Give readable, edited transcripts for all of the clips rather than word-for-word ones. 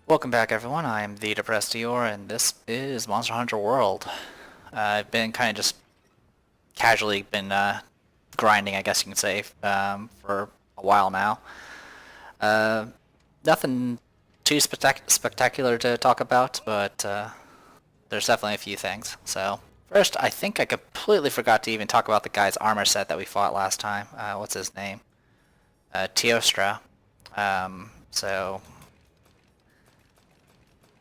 Welcome back, everyone. I am the Depressed Eeyore, and this is Monster Hunter World. I've been kind of just casually been grinding, I guess you can say, for a while now. Uh, Nothing too spectacular to talk about, but there's definitely a few things. So first, I think I completely forgot to even talk about the guy's armor set that we fought last time. What's his name? Teostra. Um, so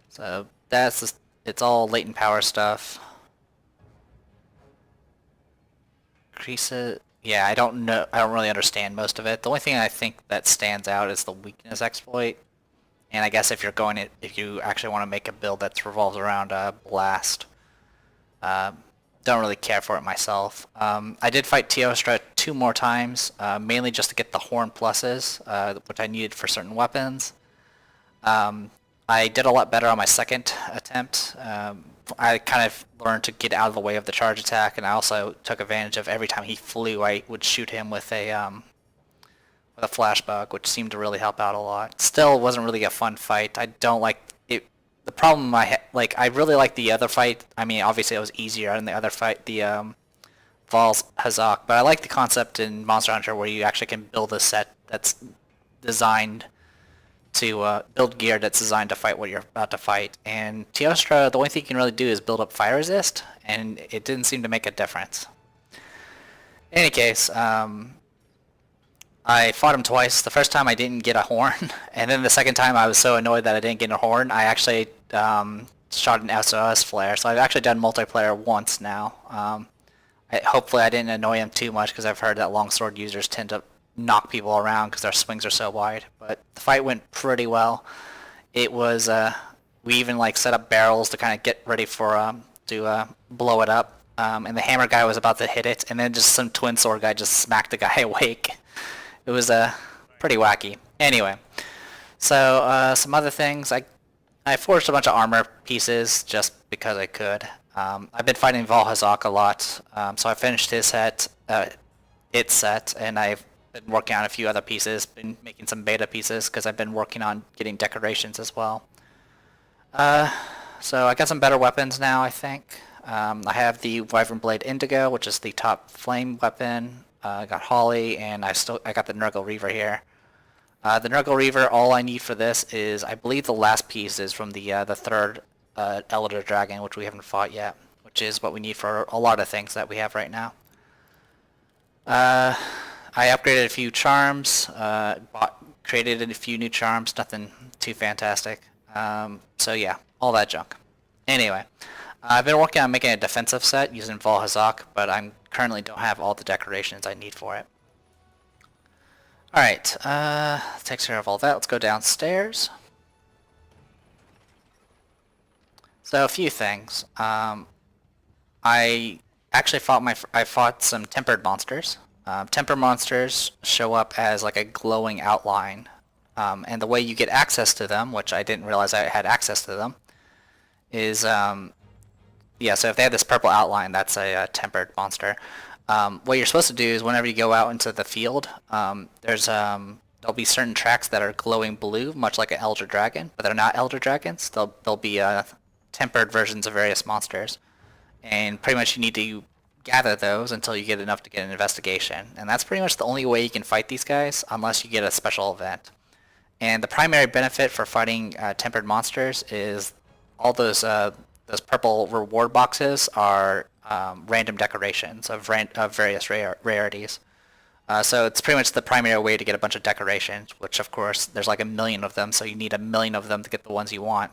So that's just, it's all latent power stuff. Creasa, yeah, I don't know. I don't really understand most of it. The only thing I think that stands out is the weakness exploit. And I guess if you actually want to make a build that revolves around blast, uh, don't really care for it myself. I did fight Teostra 2 more times, mainly just to get the horn pluses, which I needed for certain weapons. Um, I did a lot better on my second attempt. I kind of learned to get out of the way of the charge attack, and I also took advantage of every time he flew, I would shoot him with a flash bug, which seemed to really help out a lot. Still, wasn't really a fun fight. I don't like it. The problem I really like the other fight. I mean, obviously it was easier in the other fight, the Val's Hazak, but I like the concept in Monster Hunter where you actually can build a set that's designed to build gear that's designed to fight what you're about to fight. And Teostra, the only thing you can really do is build up fire resist, and it didn't seem to make a difference. In any case, I fought him twice. The first time I didn't get a horn, and then the second time I was so annoyed that I didn't get a horn, I actually shot an SOS flare. So I've actually done multiplayer once now. Hopefully I didn't annoy him too much because I've heard that longsword users tend to knock people around because their swings are so wide. But the fight went pretty well. It was we even like set up barrels to kind of get ready for to blow it up. And the hammer guy was about to hit it, and then just some twin sword guy just smacked the guy awake. It was pretty wacky. Anyway, so some other things. I forged a bunch of armor pieces just because I could. I've been fighting Valhazak a lot, so I finished his set, its set, and I've been working on a few other pieces, been making some beta pieces because I've been working on getting decorations as well. Uh, so I got some better weapons now, I think. I have the Wyvern Blade Indigo, which is the top flame weapon. I got Holly, and I got the Nurgle Reaver here. The Nurgle Reaver, all I need for this is, I believe the last piece is from the third Elder Dragon, which we haven't fought yet, which is what we need for a lot of things that we have right now. I upgraded a few charms, created a few new charms, nothing too fantastic. So yeah, all that junk. Anyway, I've been working on making a defensive set using Valhazak, but I currently don't have all the decorations I need for it. Alright, takes care of all that. Let's go downstairs. So a few things. I actually fought some tempered monsters. Tempered monsters show up as like a glowing outline, and the way you get access to them, which I didn't realize I had access to them, is yeah. So if they have this purple outline, that's a tempered monster. What you're supposed to do is whenever you go out into the field, there'll be certain tracks that are glowing blue, much like an Elder Dragon, but they're not Elder Dragons. They'll be tempered versions of various monsters, and pretty much you need to gather those until you get enough to get an investigation, and that's pretty much the only way you can fight these guys unless you get a special event. And the primary benefit for fighting tempered monsters is all those purple reward boxes are random decorations of various rarities. So it's pretty much the primary way to get a bunch of decorations, which of course there's like a million of them, so you need a million of them to get the ones you want.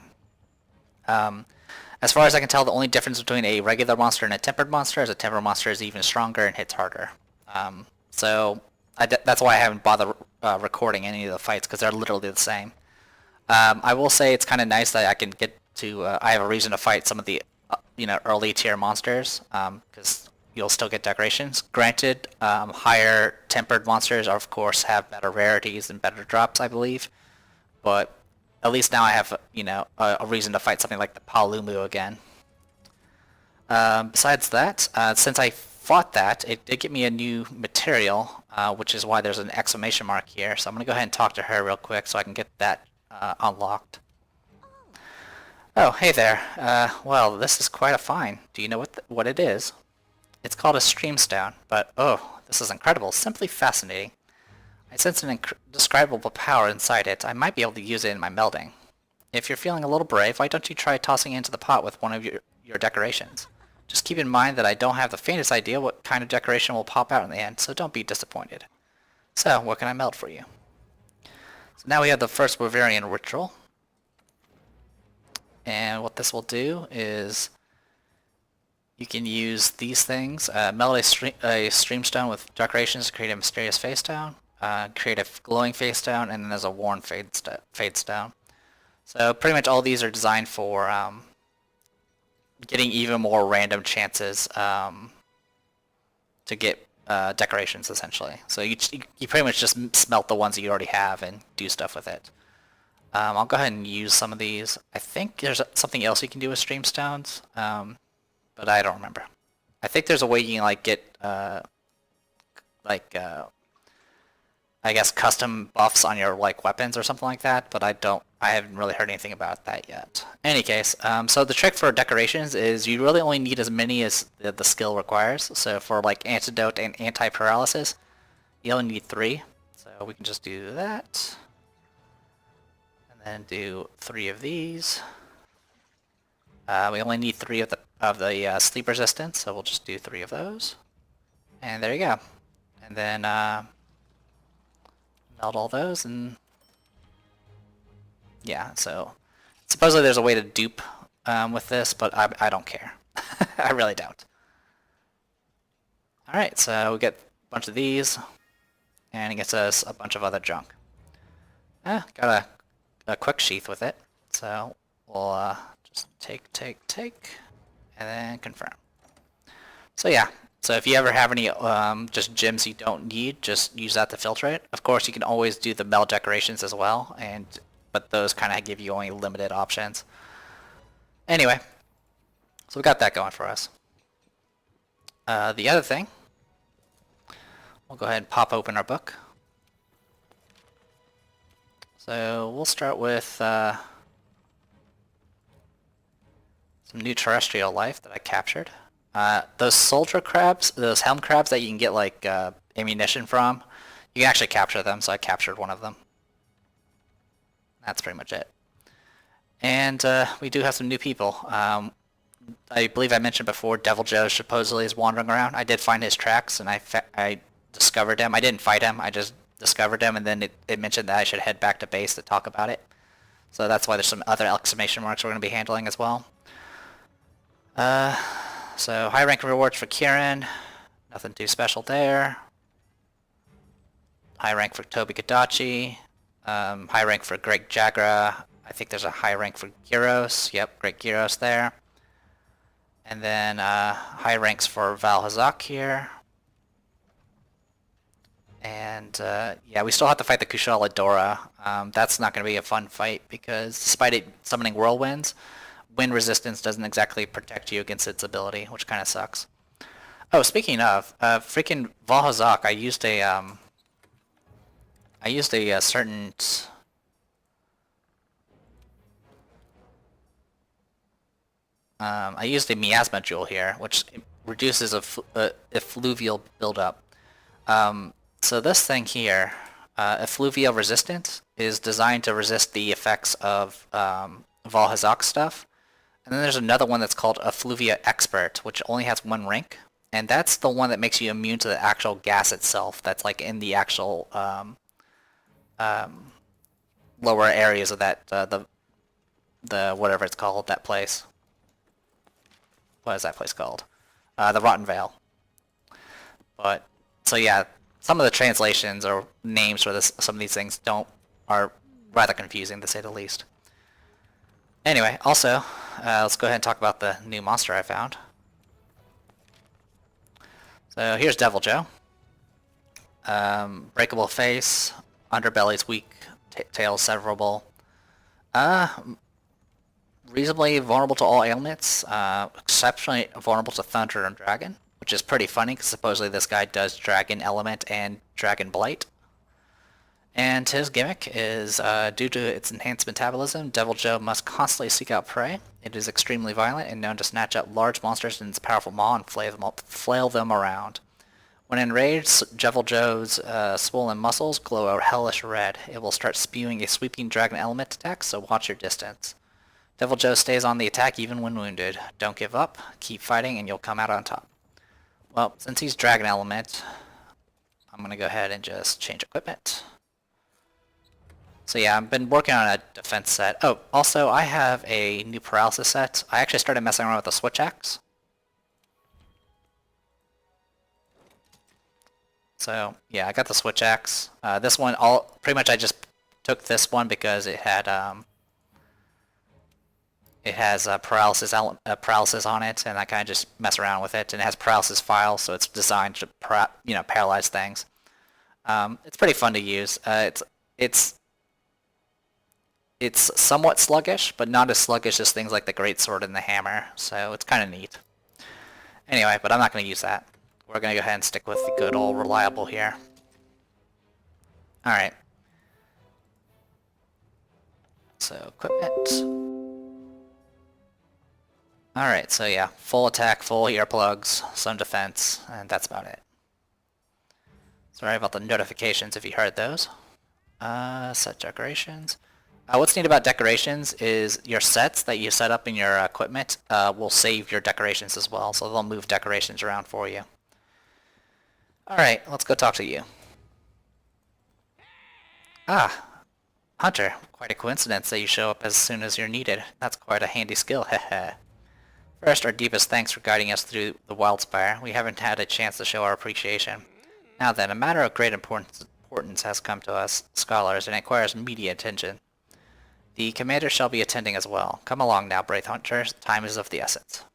As far as I can tell, the only difference between a regular monster and a tempered monster is a tempered monster is even stronger and hits harder. That's why I haven't bothered recording any of the fights, because they're literally the same. I will say it's kind of nice that I can get to, I have a reason to fight some of the early tier monsters, because you'll still get decorations. Granted, higher tempered monsters of course have better rarities and better drops, I believe, but at least now I have a reason to fight something like the Palumu again. Besides that, since I fought that, it did give me a new material, which is why there's an exclamation mark here. So I'm going to go ahead and talk to her real quick so I can get that unlocked. Oh, hey there. Well, this is quite a find. Do you know what it is? It's called a streamstone, but oh, this is incredible. Simply fascinating. I sense an indescribable power inside it. I might be able to use it in my melding. If you're feeling a little brave, why don't you try tossing it into the pot with one of your decorations? Just keep in mind that I don't have the faintest idea what kind of decoration will pop out in the end, so don't be disappointed. So, what can I meld for you? So now we have the first Bavarian ritual. And what this will do is you can use these things, meld a streamstone with decorations to create a mysterious face stone, create a glowing face stone, and then there's a worn fade stone. So pretty much all these are designed for getting even more random chances to get decorations, essentially. So you pretty much just smelt the ones that you already have and do stuff with it. I'll go ahead and use some of these. I think there's something else you can do with streamstones, but I don't remember. I think there's a way you can like get like I guess custom buffs on your like weapons or something like that, but I haven't really heard anything about that yet. In any case, so the trick for decorations is you really only need as many as the skill requires. So for like antidote and anti-paralysis, you only need 3. So we can just do that. And then do 3 of these. We only need 3 of the sleep resistance, so we'll just do 3 of those. And there you go. And then meld all those, and yeah, so supposedly there's a way to dupe with this, but I don't care. I really don't. Alright, so we get a bunch of these, and it gets us a bunch of other junk. Got a quick sheath with it, so we'll just take, and then confirm. So yeah, so if you ever have any just gems you don't need, just use that to filter it. Of course, you can always do the meld decorations as well, but those kind of give you only limited options. Anyway, so we got that going for us. The other thing, we'll go ahead and pop open our book. So we'll start with some new terrestrial life that I captured. Those soldier crabs, those helm crabs that you can get like ammunition from, you can actually capture them, so I captured one of them. That's pretty much it. And we do have some new people. I believe I mentioned before, Deviljho supposedly is wandering around. I did find his tracks, and I discovered him. I didn't fight him, I just discovered him, and then it mentioned that I should head back to base to talk about it. So that's why there's some other exclamation marks we're going to be handling as well. So high rank rewards for Kieran, nothing too special there. High rank for Toby Kadachi, high rank for Greg Jagra. I think there's a high rank for Gyros. Yep, Greg Gyros there. And then high ranks for Val Hazak here. And yeah, we still have to fight the Kushala Dora. That's not going to be a fun fight because despite it summoning whirlwinds, wind resistance doesn't exactly protect you against its ability, which kind of sucks. Oh, speaking of, freaking Val Hazak, I used a certain I used a miasma jewel here, which reduces effluvial buildup. So this thing here, effluvial resistant, is designed to resist the effects of Val Hazak stuff. And then there's another one that's called Effluvia Expert, which only has 1 rank. And that's the one that makes you immune to the actual gas itself that's like in the actual lower areas of that, the whatever it's called, that place. What is that place called? The Rotten Vale. But, so yeah, some of the translations or names for some of these things are rather confusing, to say the least. Anyway, also, let's go ahead and talk about the new monster I found. So here's Deviljho. Breakable face, underbelly's weak, tail severable. Reasonably vulnerable to all ailments, exceptionally vulnerable to thunder and dragon, which is pretty funny because supposedly this guy does dragon element and dragon blight. And his gimmick is, due to its enhanced metabolism, Deviljho must constantly seek out prey. It is extremely violent and known to snatch up large monsters in its powerful maw and flail them around. When enraged, Deviljho's swollen muscles glow a hellish red. It will start spewing a sweeping dragon element attack, so watch your distance. Deviljho stays on the attack even when wounded. Don't give up, keep fighting, and you'll come out on top. Well, since he's dragon element, I'm going to go ahead and just change equipment. So yeah, I've been working on a defense set. Oh, also I have a new paralysis set. I actually started messing around with the switch axe. So yeah, I got the switch axe. This one, pretty much I just took this one because it had it has paralysis on it, and I kind of just mess around with it. And it has paralysis files, so it's designed to paralyze things. It's pretty fun to use. It's somewhat sluggish, but not as sluggish as things like the greatsword and the hammer, so it's kind of neat. Anyway, but I'm not going to use that. We're going to go ahead and stick with the good old reliable here. Alright. So, equipment. Alright, so yeah, full attack, full earplugs, some defense, and that's about it. Sorry about the notifications if you heard those. Set decorations. What's neat about decorations is your sets that you set up in your equipment will save your decorations as well, so they'll move decorations around for you. Alright, let's go talk to you. Ah, Hunter. Quite a coincidence that you show up as soon as you're needed. That's quite a handy skill, heh. First, our deepest thanks for guiding us through the Wildspire. We haven't had a chance to show our appreciation. Now then, a matter of great importance has come to us, scholars, and requires immediate attention. The commander shall be attending as well. Come along now, brave Hunter. Time is of the essence.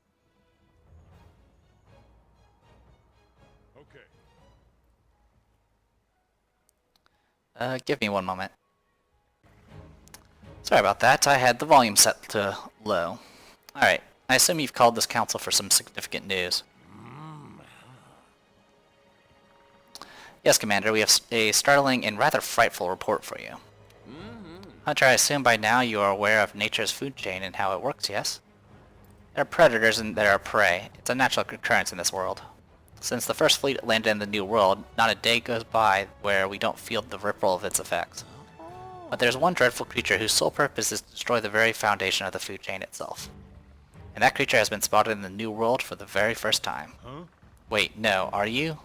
Okay. Give me one moment. Sorry about that. I had the volume set to low. Alright. I assume you've called this council for some significant news. Yes, Commander. We have a startling and rather frightful report for you. Hunter, I assume by now you are aware of nature's food chain and how it works, yes? There are predators and there are prey. It's a natural occurrence in this world. Since the first fleet landed in the New World, not a day goes by where we don't feel the ripple of its effects. But there's one dreadful creature whose sole purpose is to destroy the very foundation of the food chain itself. And that creature has been spotted in the New World for the very first time. Huh? Wait, no, are you?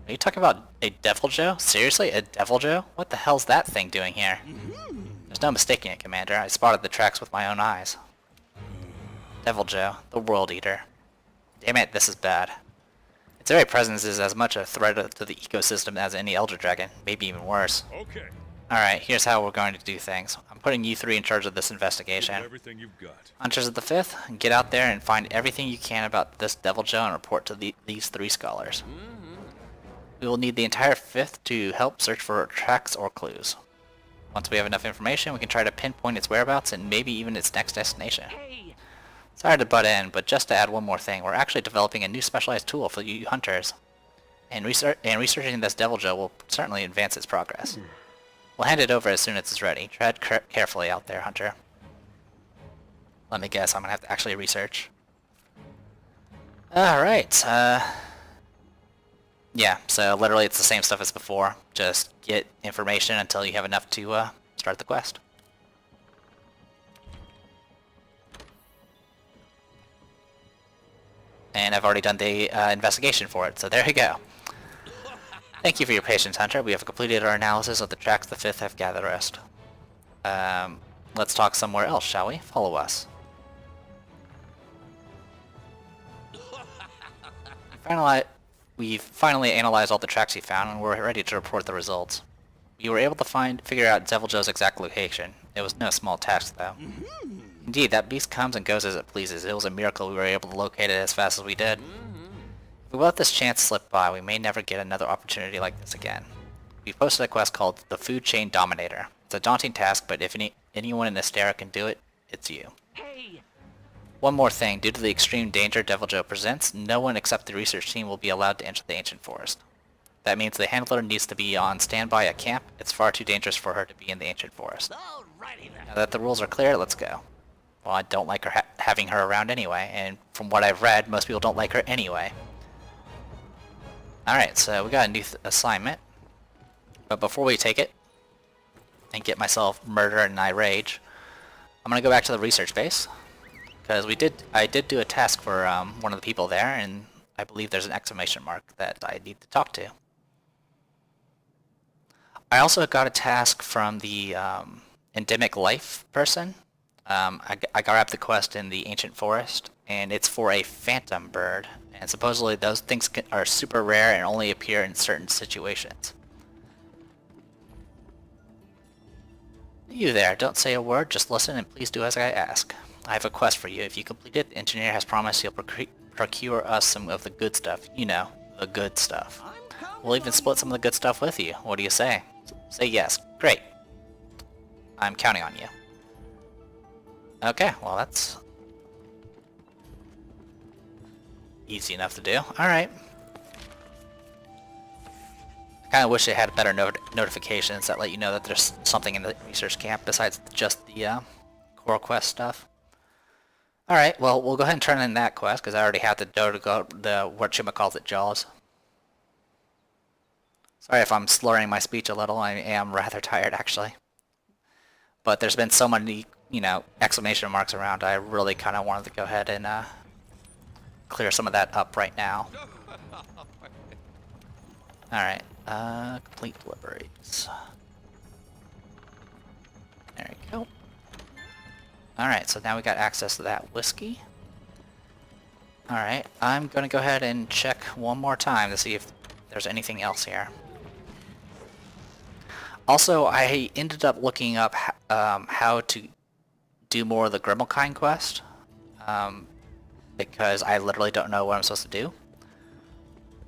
Are you talking about a Deviljho? Seriously, a Deviljho? What the hell's that thing doing here? There's no mistaking it, Commander. I spotted the tracks with my own eyes. Deviljho, the World Eater. Damn it, this is bad. Its very presence is as much a threat to the ecosystem as any Elder Dragon, maybe even worse. Okay. Alright, here's how we're going to do things. I'm putting you three in charge of this investigation. Everything you've got. Hunters of the Fifth, get out there and find everything you can about this Deviljho and report to these three scholars. We will need the entire Fifth to help search for tracks or clues. Once we have enough information, we can try to pinpoint its whereabouts and maybe even its next destination. Hey. Sorry to butt in, but just to add one more thing, we're actually developing a new specialized tool for you hunters. And researching this Deviljho will certainly advance its progress. We'll hand it over as soon as it's ready. Tread carefully out there, Hunter. Let me guess, I'm gonna have to actually research. Alright, yeah, so literally it's the same stuff as before. Just get information until you have enough to start the quest. And I've already done the investigation for it, so there you go. Thank you for your patience, Hunter. We have completed our analysis of the tracks the Fifth have gathered rest. Let's talk somewhere else, shall we? Follow us. We've finally analyzed all the tracks we found, and we're ready to report the results. We were able to figure out Deviljho's exact location. It was no small task, though. Indeed, that beast comes and goes as it pleases. It was a miracle we were able to locate it as fast as we did. If we let this chance slip by, we may never get another opportunity like this again. We posted a quest called the Food Chain Dominator. It's a daunting task, but if anyone in Astera can do it, it's you. Hey. One more thing, due to the extreme danger Deviljho presents, no one except the research team will be allowed to enter the ancient forest. That means the handler needs to be on standby at camp. It's far too dangerous for her to be in the ancient forest. Now that the rules are clear, let's go. Well, I don't like her having her around anyway, and from what I've read, most people don't like her anyway. Alright, so we got a new assignment. But before we take it, and get myself murdered and I rage, I'm gonna go back to the research base. Because I did do a task for one of the people there, and I believe there's an exclamation mark that I need to talk to. I also got a task from the endemic life person. I grabbed the quest in the ancient forest, and it's for a phantom bird. And supposedly those things are super rare and only appear in certain situations. You there, don't say a word, just listen and please do as I ask. I have a quest for you. If you complete it, the engineer has promised he'll procure us some of the good stuff. You know, the good stuff. We'll even split some of the good stuff with you. What do you say? Say yes. Great. I'm counting on you. Okay, well that's easy enough to do. Alright. I kind of wish it had better notifications that let you know that there's something in the research camp besides just the core quest stuff. Alright, well we'll go ahead and turn in that quest because I already have the whatchamacallit jaws. Sorry if I'm slurring my speech a little, I am rather tired actually. But there's been so many, you know, exclamation marks around, I really kind of wanted to go ahead and clear some of that up right now. Alright, complete deliveries. There we go. Alright, so now we got access to that whiskey. Alright, I'm gonna go ahead and check one more time to see if there's anything else here. Also, I ended up looking up how to do more of the Grimalkine quest, because I literally don't know what I'm supposed to do.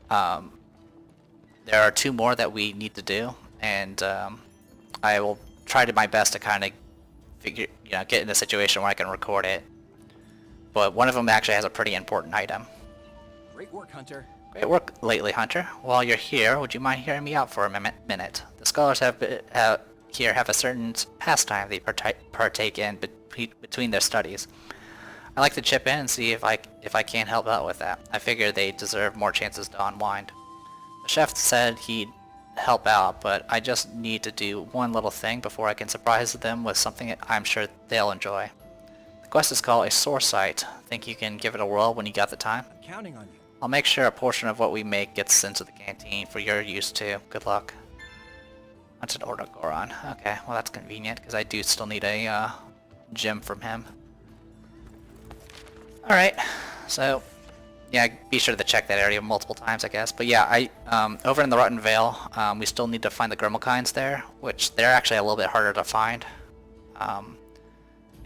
There are 2 more that we need to do, and I will try my best to kind of get in a situation where I can record it. But one of them actually has a pretty important item. Great work, Hunter. Great work lately, Hunter. While you're here, would you mind hearing me out for a minute? The scholars here have a certain pastime they partake in between their studies. I'd like to chip in and see if I can help out with that. I figure they deserve more chances to unwind. The chef said he'd help out, but I just need to do one little thing before I can surprise them with something I'm sure they'll enjoy. The quest is called a sore sight. Think you can give it a whirl when you got the time? I'm counting on you. I'll make sure a portion of what we make gets into the canteen for your use too. Good luck. That's an order Goron. Okay, well that's convenient because I do still need a gem from him. Alright, so yeah, be sure to check that area multiple times I guess. But yeah, over in the Rotten Vale, we still need to find the Grimalkines there, which they're actually a little bit harder to find.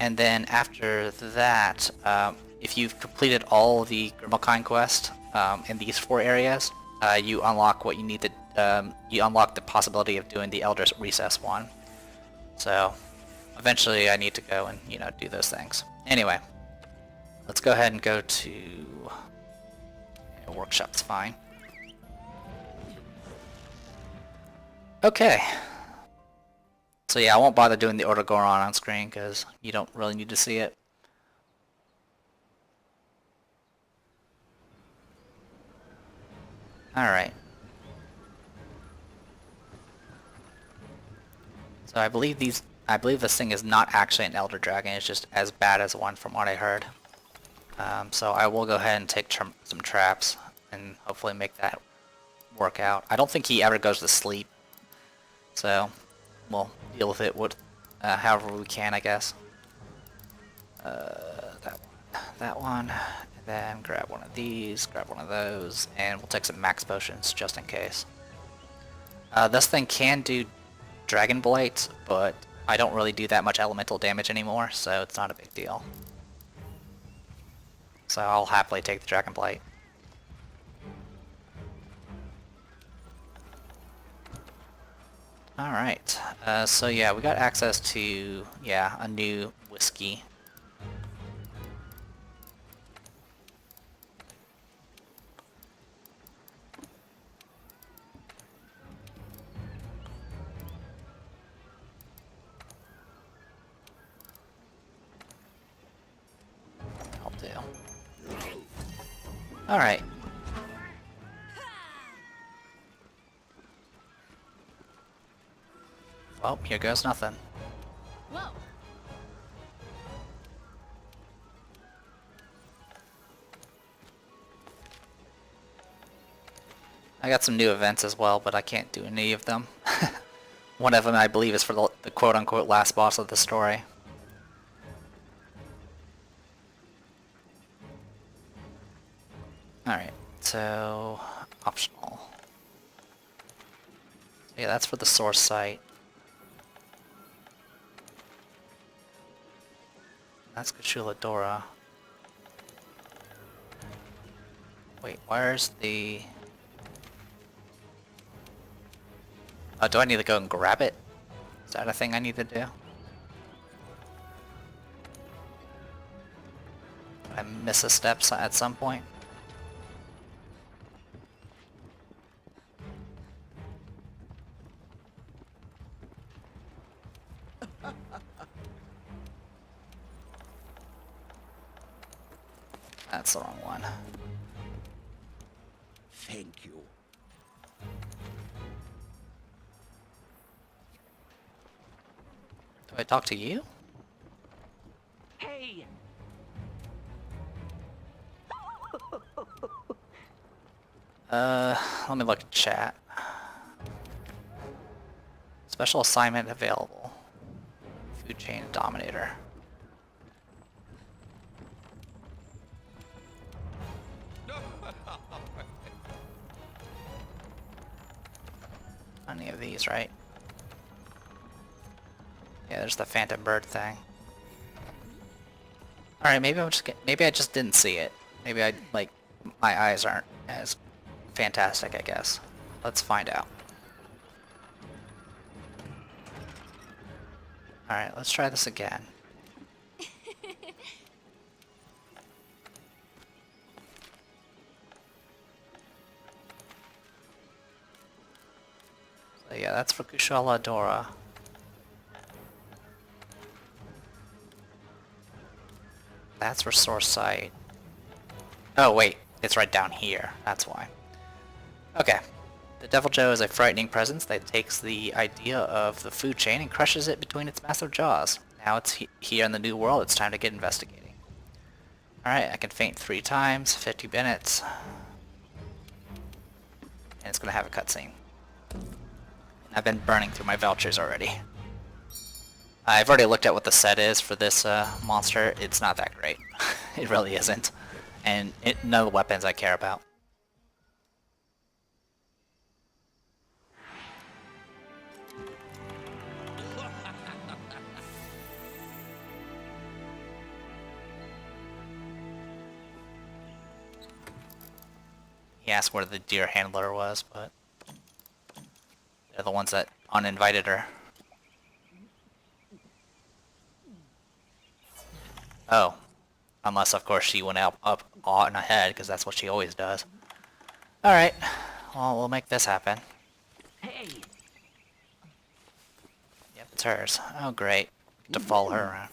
And then after that, if you've completed all the Grimalkine quest in these 4 areas, you unlock what you need to. You unlock the possibility of doing the Elder's Recess one. So eventually, I need to go and do those things. Anyway, let's go ahead and go to workshop's fine. Okay. So yeah, I won't bother doing the Order Goron on screen because you don't really need to see it. Alright. So I believe this thing is not actually an Elder Dragon, it's just as bad as one from what I heard. So I will go ahead and take some traps and hopefully make that work out. I don't think he ever goes to sleep. So we'll deal with it however we can, I guess. That one, and then grab one of these, grab one of those, and we'll take some max potions just in case. This thing can do Dragon Blight, but I don't really do that much elemental damage anymore, so it's not a big deal. So I'll happily take the Dragon Blight. Alright, so yeah, we got access to, a new whiskey. Alright. Well, here goes nothing. Whoa. I got some new events as well, but I can't do any of them. One of them, I believe, is for the quote-unquote last boss of the story. Alright, so... optional. Yeah, that's for the source site. That's Kashuladora. Wait, where's the... Oh, do I need to go and grab it? Is that a thing I need to do? Did I miss a step at some point? That's the wrong one. Thank you. Do I talk to you? Hey! Let me look at chat. Special assignment available. Food chain dominator. Any of these, right? Yeah, there's the phantom bird thing. Alright, maybe maybe I just didn't see it. Maybe my eyes aren't as fantastic, I guess. Let's find out. Alright, let's try this again. So yeah, that's for Kushala Dora. That's for source site. Oh wait, it's right down here. That's why. Okay. The Deviljho is a frightening presence that takes the idea of the food chain and crushes it between its massive jaws. Now it's here in the new world, it's time to get investigating. Alright, I can faint 3 times, 50 minutes. And it's gonna have a cutscene. I've been burning through my vouchers already. I've already looked at what the set is for this monster. It's not that great. It really isn't. And none of the weapons I care about. He asked where the deer handler was, but they're the ones that uninvited her. Oh. Unless, of course, she went up on ahead, because that's what she always does. Alright. Well, we'll make this happen. Hey! Yep, it's hers. Oh, great. Get to follow her around.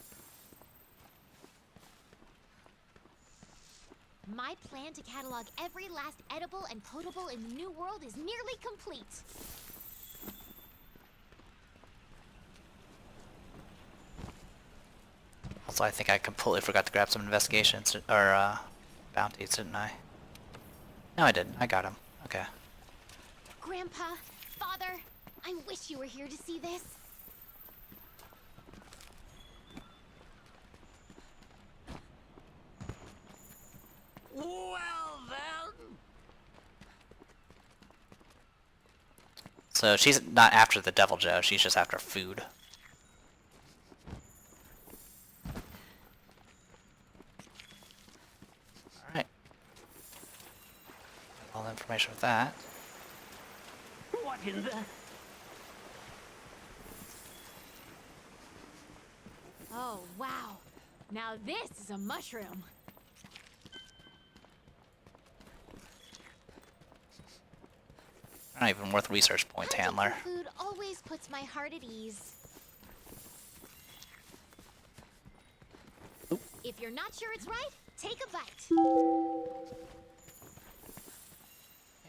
My plan to catalog every last edible and potable in the New World is nearly complete. Also, I think I completely forgot to grab some investigations, or, bounties, didn't I? No, I didn't. I got him. Okay. Grandpa, Father, I wish you were here to see this. Well then! So she's not after the Deviljho, she's just after food. Alright. All the information with that. What in the... Oh, wow. Now this is a mushroom. Not even worth research points, handler. Hunting food always puts my heart at ease. Oop. If you're not sure it's right, take a bite.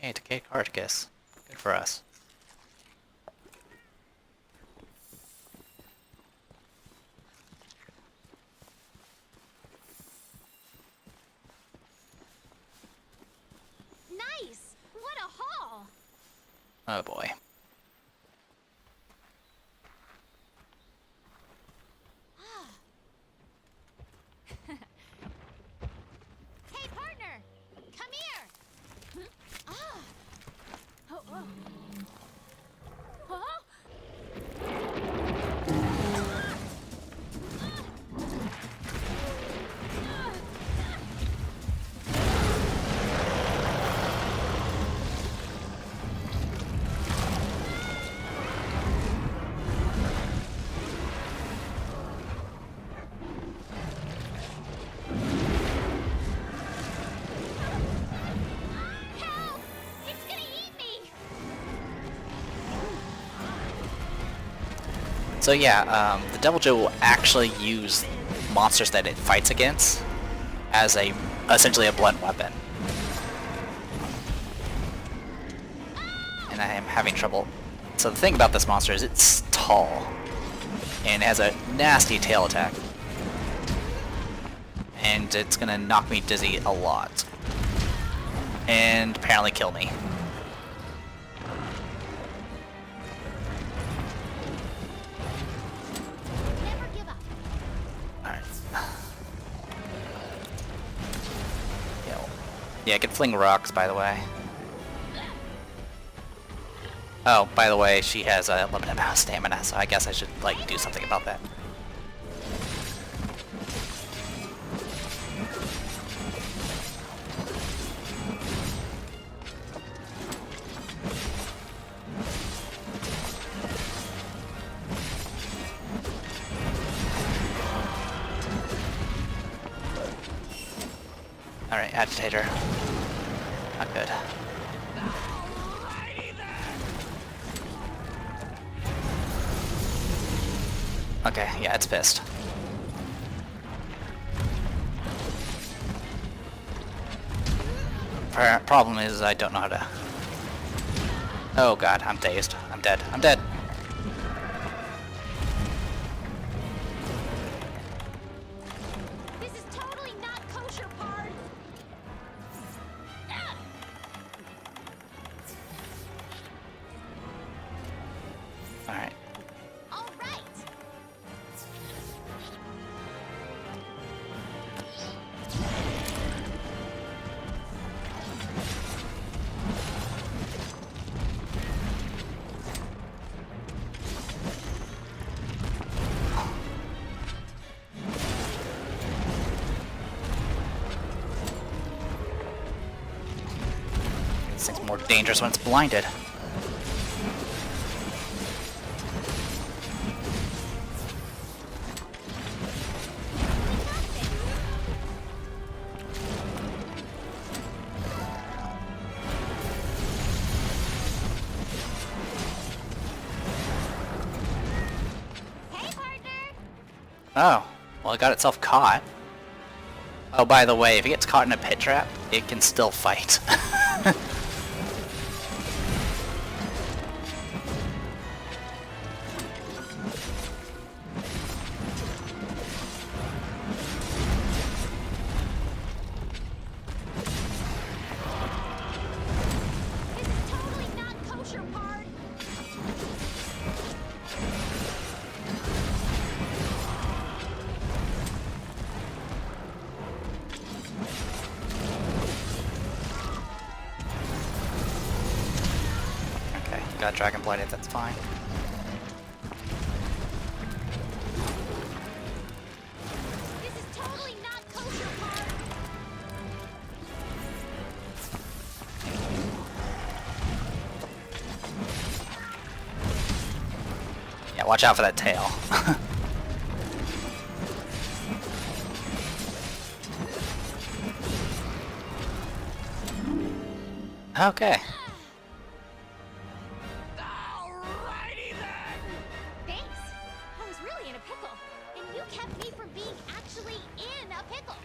Hey, Decay Carticus. Good for us. Nice! What a haul! Oh boy. Hey, partner! Come here! Ah! Oh, oh. Huh? Help! It's gonna eat me! So yeah, the Deviljho will actually use monsters that it fights against as essentially a blunt weapon. And I am having trouble. So the thing about this monster is it's tall and has a nasty tail attack. And it's gonna knock me dizzy a lot. And apparently kill me. Never give up. Alright. Yeah, I can fling rocks, by the way. Oh, by the way, she has a limited amount of stamina, so I guess I should, like, do something about that. Alright, agitator. Not good. Okay, yeah, it's pissed. Problem is, I don't know how to... Oh god, I'm dazed. I'm dead. I'm dead. This is totally not kosher, Pard! Alright. All right! This thing's more dangerous when it's blinded. Hey, partner! Oh, well, it got itself caught. Oh, by the way, if it gets caught in a pit trap, it can still fight. This is totally not kosher, Pard! Okay, got dragon blighted, that's fine. This is totally not kosher, Pard! Yeah, watch out for that tail. Okay. Alrighty then! Thanks! I was really in a pickle, and you kept me from being actually in a pickle!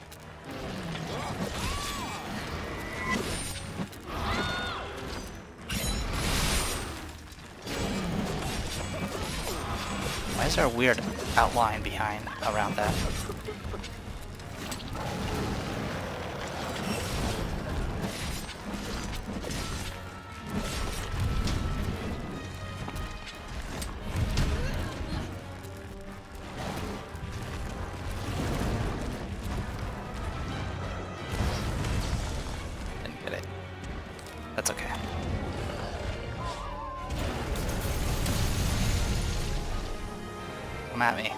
Why is there a weird outline behind around that? Didn't get it. That's okay. Come at me.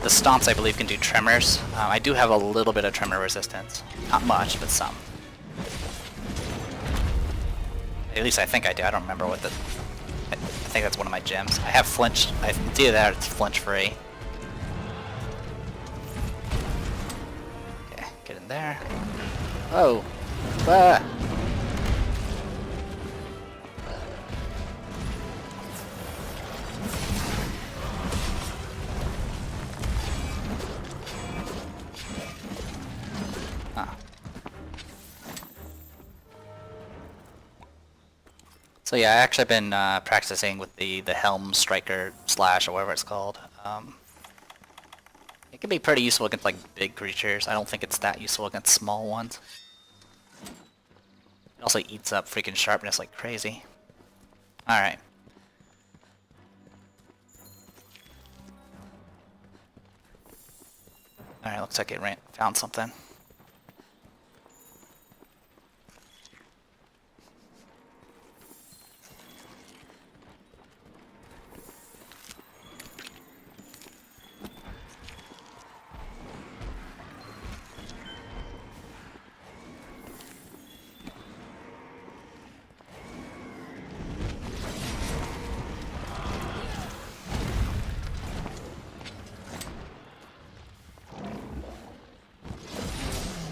The stomps, I believe, can do tremors. I do have a little bit of tremor resistance. Not much, but some. At least I think I do. I don't remember what the... I think that's one of my gems. I have flinch. It's either that or it's flinch free. Okay, get in there. Oh! Ah! Ah. So yeah, I actually been practicing with the Helm Striker Slash or whatever it's called. It can be pretty useful against like big creatures. I don't think it's that useful against small ones. It also eats up freaking sharpness like crazy. Alright. Alright, looks like it found something.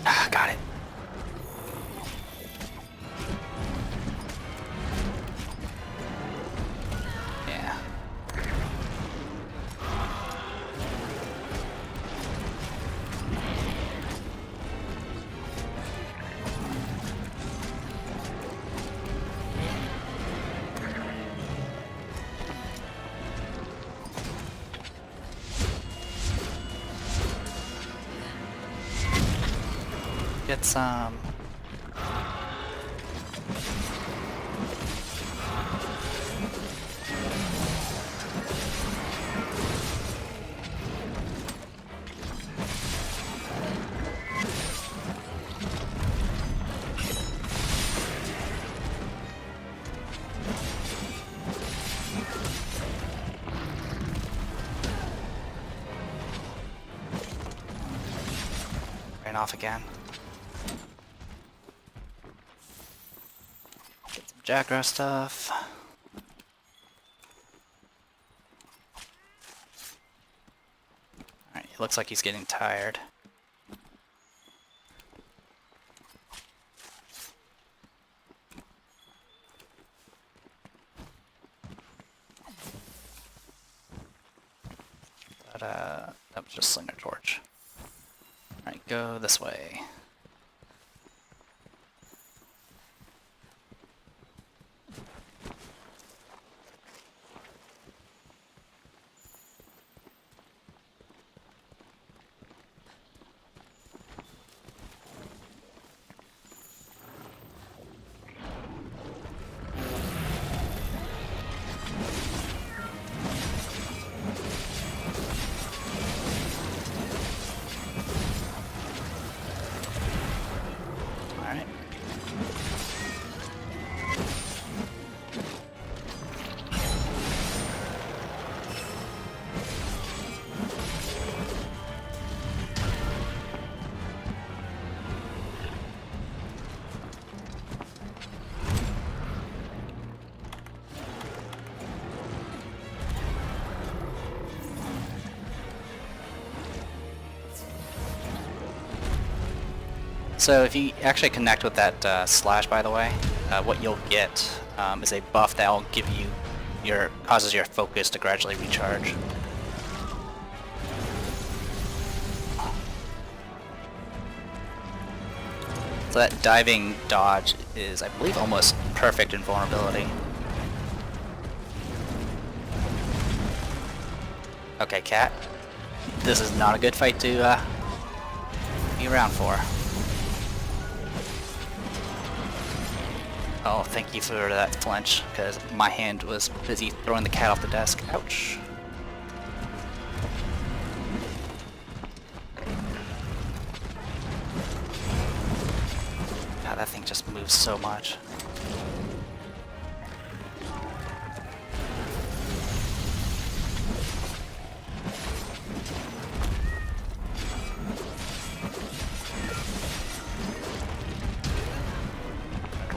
Ah, got it. Yeah. Get some. Ran off again. Get some Jackraw stuff. Alright, it looks like he's getting tired. But, that was just Slinger Torch. Alright, go this way. Alright. So if you actually connect with that slash, by the way, what you'll get is a buff that will give you causes your focus to gradually recharge. So that diving dodge is, I believe, almost perfect in vulnerability. Okay, cat. This is not a good fight to be around for. Oh, thank you for that flinch, because my hand was busy throwing the cat off the desk. Ouch. God, that thing just moves so much.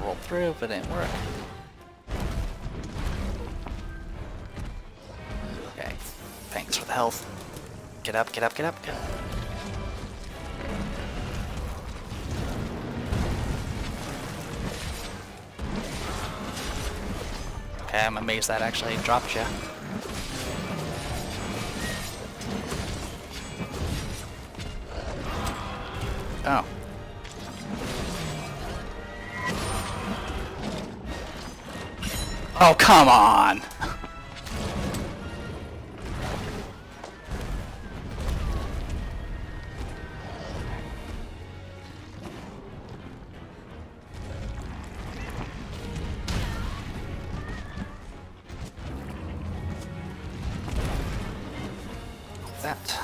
Roll through, but it didn't work. Okay, thanks for the health. Get up, get up, get up, get up. Okay, I'm amazed that actually dropped you. Oh. Oh, come on! That.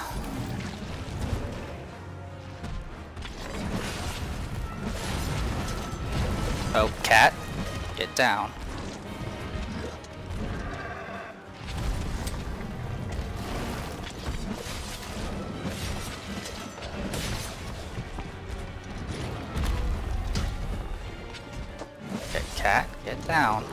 Oh, cat, get down. Okay, cat, get down.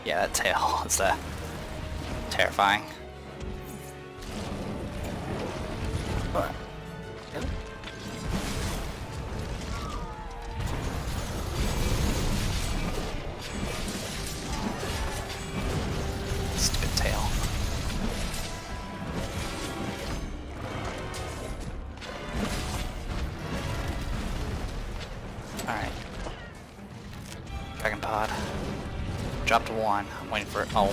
Yeah, that tail is terrifying. Stupid tail. Alright. Dragon pod. Dropped one. I'm waiting for it. Oh,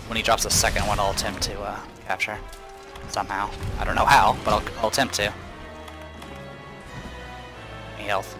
when he drops the second one, I'll attempt to capture. Somehow. I don't know how, but I'll attempt to. Any health?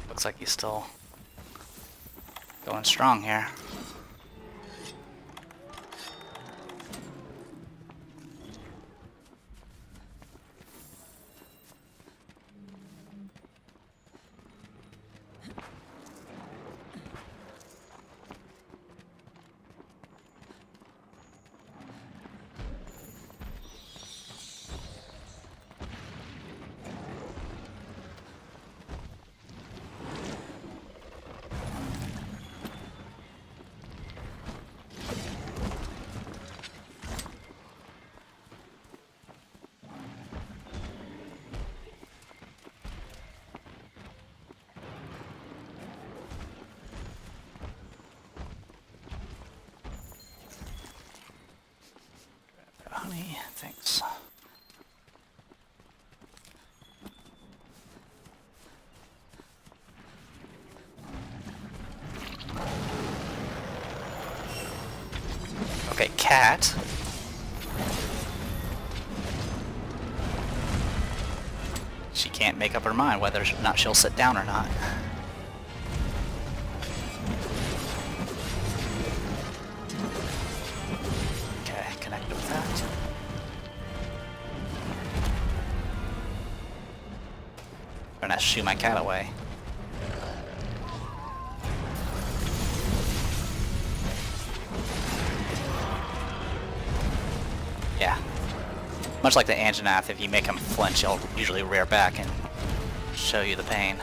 Looks like he's still going strong here. Honey, thanks. Okay, cat. She can't make up her mind whether or not she'll sit down or not. Okay, connected with that. I'm gonna shoo my cat away. Yeah. Much like the Anjanath, if you make him flinch, he'll usually rear back and show you the pain.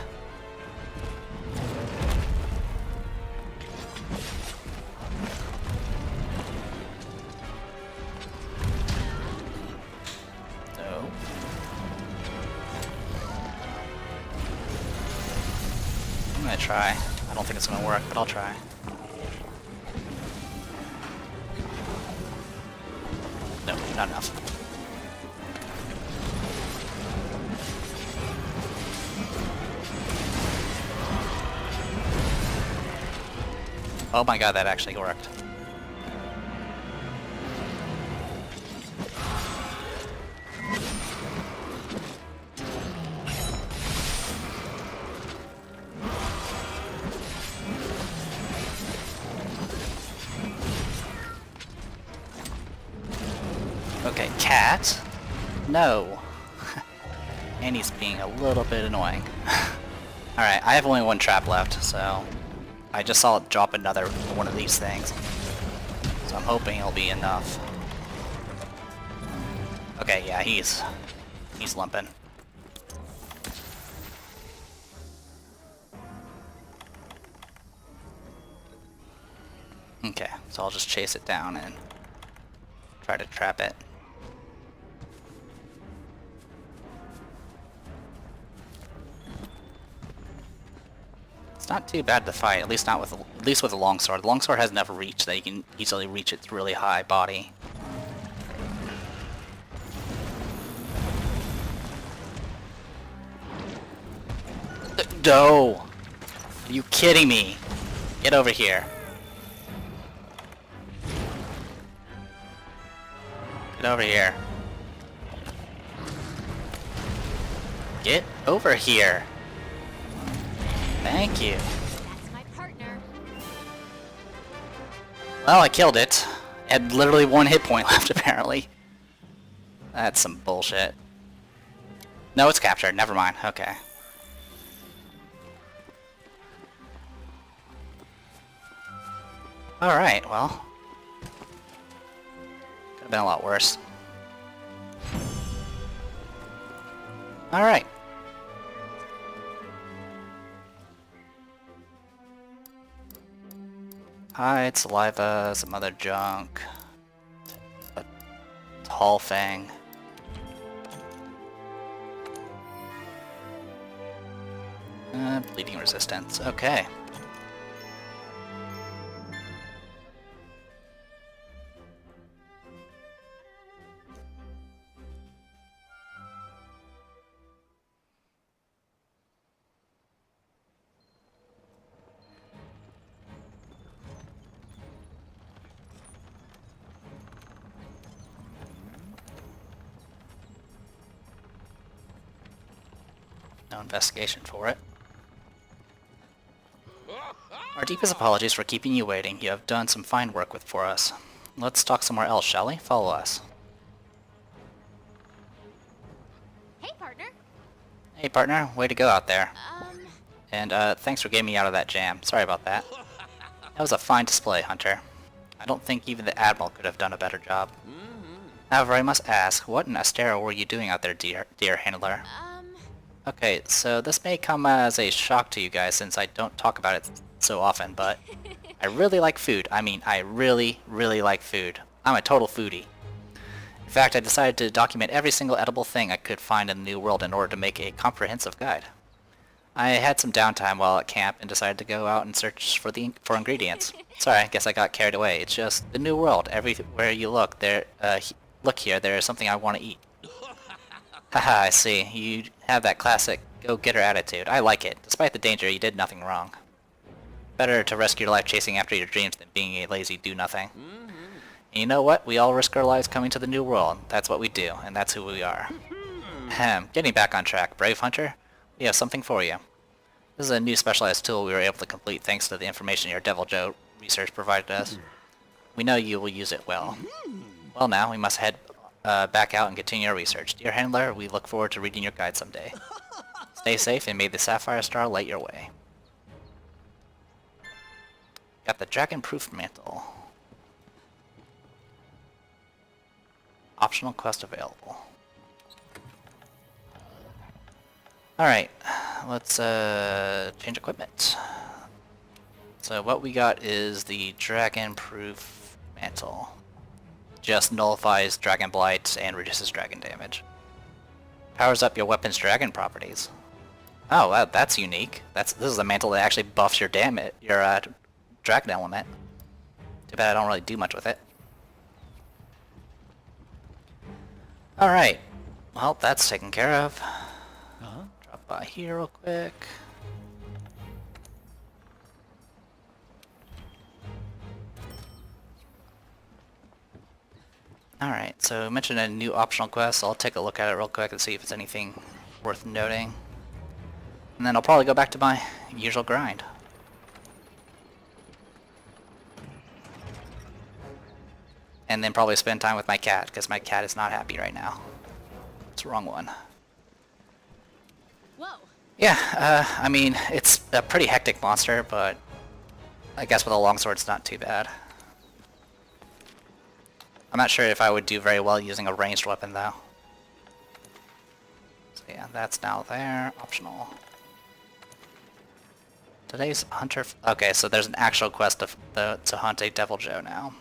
No. I'm gonna try. I don't think it's gonna work, but I'll try. No, not enough. Oh my god, that actually worked. Okay, cat. No. And he's being a little bit annoying. Alright, I have only one trap left, so I just saw it drop another one of these things. So I'm hoping it'll be enough. Okay, yeah, he's limping. Okay, so I'll just chase it down and try to trap it. It's not too bad to fight, at least with a longsword. The longsword has enough reach that you can easily reach its really high body. No! Are you kidding me? Get over here. Get over here. Get over here. Thank you. That's my partner. Well, I killed it. It had literally one hit point left, apparently. That's some bullshit. No, it's captured. Never mind. Okay. Alright, well. Could have been a lot worse. Alright. Hide, saliva, some other junk. A tall fang. Bleeding resistance. Okay. No investigation for it. Our deepest apologies for keeping you waiting. You have done some fine work for us. Let's talk somewhere else, shall we? Follow us. Hey, partner. Hey partner, way to go out there. Um, And thanks for getting me out of that jam. Sorry about that. That was a fine display, Hunter. I don't think even the Admiral could have done a better job. However, I must ask, what in Astera were you doing out there, dear handler? Okay, so this may come as a shock to you guys since I don't talk about it so often, but I really like food. I mean, I really, really like food. I'm a total foodie. In fact, I decided to document every single edible thing I could find in the New World in order to make a comprehensive guide. I had some downtime while at camp and decided to go out and search for ingredients. Sorry, I guess I got carried away. It's just the New World. Everywhere you look, look here, there is something I want to eat. Haha, I see. You have that classic go-getter attitude. I like it. Despite the danger, you did nothing wrong. Better to risk your life chasing after your dreams than being a lazy do-nothing. And you know what? We all risk our lives coming to the New World. That's what we do, and that's who we are. Ahem. Getting back on track, Brave Hunter. We have something for you. This is a new specialized tool we were able to complete thanks to the information your Deviljho research provided us. We know you will use it well. Well now, we must head back out and continue our research. Dear Handler, we look forward to reading your guide someday. Stay safe and may the Sapphire Star light your way. Got the dragon-proof mantle. Optional quest available. Alright, let's change equipment. So what we got is the dragon-proof mantle. Just nullifies dragon blight and reduces dragon damage. Powers up your weapon's dragon properties. Oh, that's unique. This is a mantle that actually buffs your dragon element. Too bad I don't really do much with it. Alright, well that's taken care of. Drop by here real quick. Alright, so I mentioned a new optional quest, so I'll take a look at it real quick and see if it's anything worth noting. And then I'll probably go back to my usual grind. And then probably spend time with my cat, because my cat is not happy right now. It's the wrong one. Whoa. Yeah, I mean, it's a pretty hectic monster, but I guess with a longsword it's not too bad. I'm not sure if I would do very well using a ranged weapon though. So yeah, that's now there, optional. Today's hunter... Okay, so there's an actual quest to hunt a Deviljho now.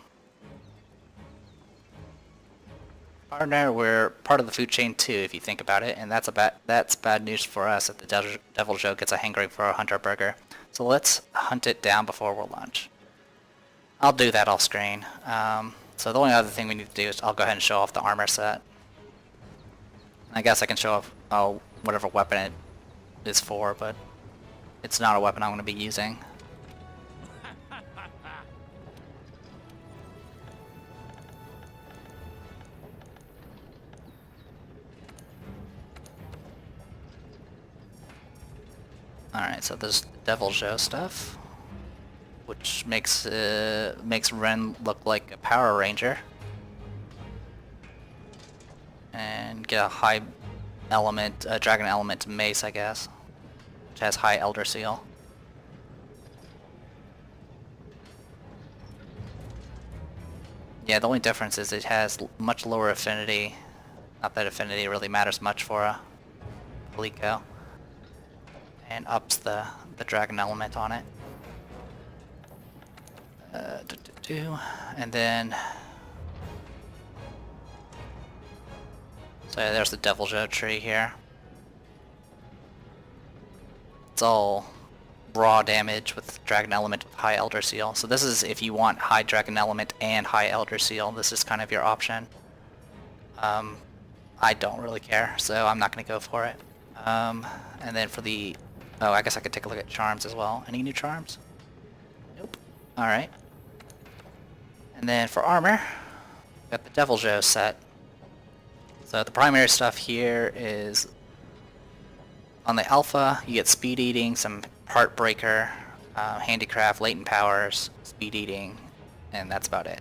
Partner, we're part of the food chain too, if you think about it, and that's bad news for us if the Deviljho gets a hankering for a hunter burger. So let's hunt it down before we're lunch. I'll do that off screen. So the only other thing we need to do is I'll go ahead and show off the armor set. I guess I can show off whatever weapon it is for, but it's not a weapon I'm going to be using. Alright, so there's Deviljho stuff, which makes Ren look like a Power Ranger. And get a high element, dragon element mace, I guess, which has high Elder Seal. Yeah, the only difference is it has much lower affinity. Not that affinity really matters much for a Deviljho. And ups the dragon element on it. And then... So yeah, there's the Deviljho tree here. It's all raw damage with dragon element with high Elder Seal. So this is if you want high dragon element and high Elder Seal. This is kind of your option. I don't really care, so I'm not going to go for it. And then for the... Oh, I guess I could take a look at charms as well. Any new charms? Nope. Alright. And then for armor, got the Deviljho set. So the primary stuff here is on the alpha, you get speed eating, some heartbreaker, handicraft, latent powers, speed eating, and that's about it.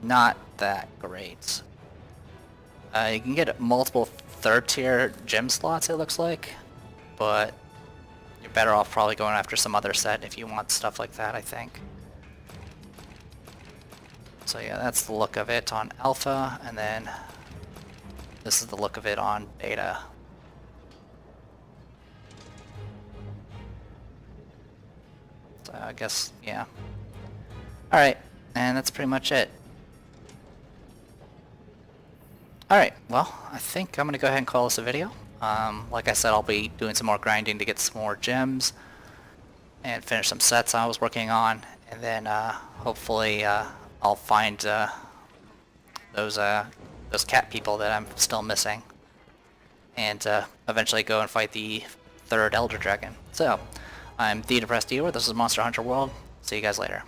Not that great. You can get multiple third tier gem slots, it looks like, but you're better off probably going after some other set if you want stuff like that, I think. So yeah, that's the look of it on alpha, and then this is the look of it on beta. So I guess, yeah. Alright, and that's pretty much it. Alright, well, I think I'm going to go ahead and call this a video. Like I said, I'll be doing some more grinding to get some more gems and finish some sets I was working on, and then hopefully I'll find those cat people that I'm still missing, and eventually go and fight the third Elder Dragon. So, I'm the Depressed Viewer, this is Monster Hunter World, see you guys later.